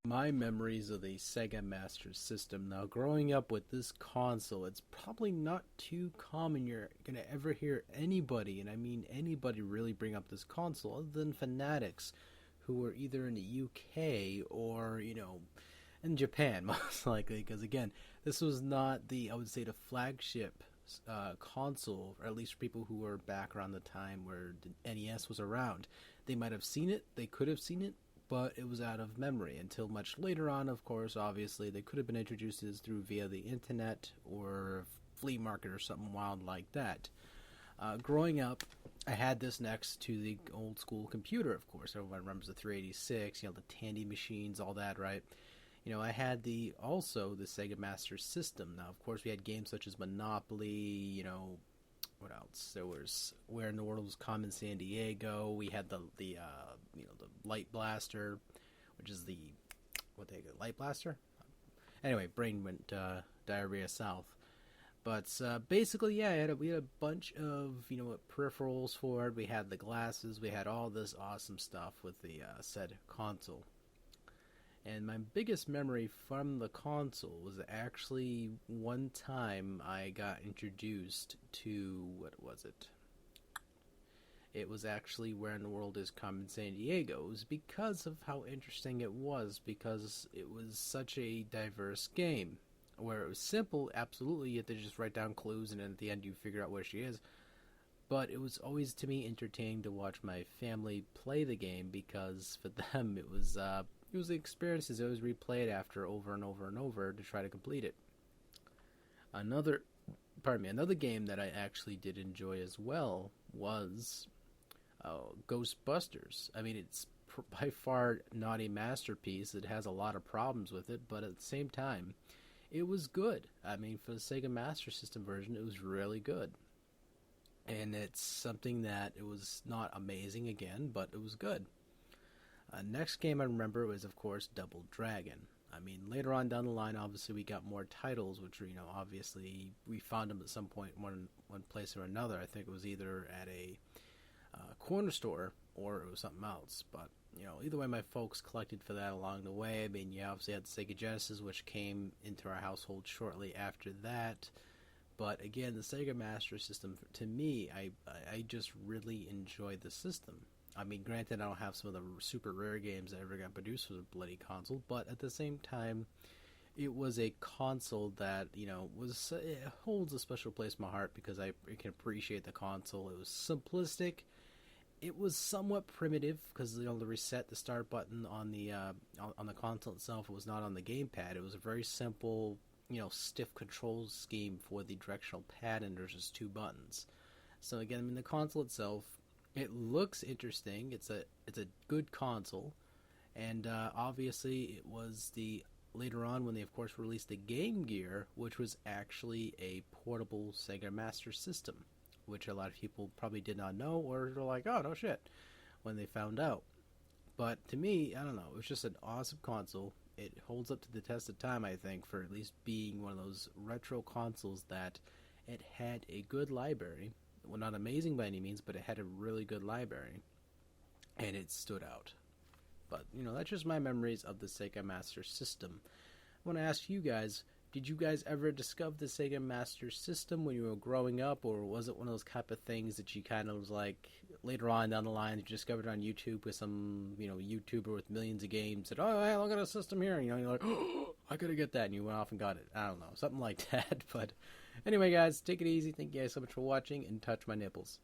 My memories of the Sega Master System. Now, growing up with this console, it's probably not too common you're gonna ever hear anybody, and I mean anybody, really bring up this console other than fanatics who were either in the UK or, in Japan, most likely. Because again, this was not I would say, the flagship console, or at least for people who were back around the time where the NES was around. They might have seen it, they could have seen it, but it was out of memory until much later on. Of course, obviously, they could have been introduced as through via the internet or flea market or something wild like that. Growing up, I had this next to the old school computer. Of course, everyone remembers the 386, the Tandy machines, all that, right? I had also the Sega Master System. Now, of course, we had games such as Monopoly. What else? There was Where in the World Was Common San Diego. We had the Light Blaster, which is Light Blaster. Anyway, brain went diarrhea south. But basically, yeah, we had a bunch of peripherals for it. We had the glasses. We had all this awesome stuff with the said console. And my biggest memory from the console was actually one time I got introduced to, what was it? It was actually Where in the World Is Common San Diego. It was because of how interesting it was, because it was such a diverse game. Where it was simple, absolutely, you have to just write down clues and then at the end you figure out where she is. But it was always, to me, entertaining to watch my family play the game, because for them it was the experiences. I always replay it after over and over and over to try to complete it. Another game that I actually did enjoy as well was Ghostbusters. I mean, it's by far not a masterpiece. It has a lot of problems with it, but at the same time, it was good. I mean, for the Sega Master System version, it was really good. And it's something that it was not amazing again, but it was good. Next game I remember was, of course, Double Dragon. I mean, later on down the line, obviously, we got more titles, which, obviously, we found them at some point, one place or another. I think it was either at a corner store or it was something else. But, either way, my folks collected for that along the way. I mean, you obviously had the Sega Genesis, which came into our household shortly after that. But, again, the Sega Master System, to me, I just really enjoyed the system. I mean, granted, I don't have some of the super rare games that ever got produced for the bloody console, but at the same time, it was a console that, it holds a special place in my heart because I can appreciate the console. It was simplistic. It was somewhat primitive because, the reset, the start button on the console itself, it was not on the gamepad. It was a very simple, stiff control scheme for the directional pad, and there's just two buttons. So again, I mean, the console itself, it looks interesting. It's a good console, and obviously it was later on when they of course released the Game Gear, which was actually a portable Sega Master System, which a lot of people probably did not know, or were like, oh no shit, when they found out. But to me, I don't know, it was just an awesome console. It holds up to the test of time, I think, for at least being one of those retro consoles that it had a good library. Well, not amazing by any means, but it had a really good library, and it stood out. But, that's just my memories of the Sega Master System. I want to ask you guys, did you guys ever discover the Sega Master System when you were growing up, or was it one of those type of things that you kind of was like, later on down the line, you discovered on YouTube with some, YouTuber with millions of games, said, oh, hey, look at a system here, and, you're like, oh, I gotta get that, and you went off and got it. I don't know, something like that, but... Anyway, guys, take it easy. Thank you guys so much for watching, and touch my nipples.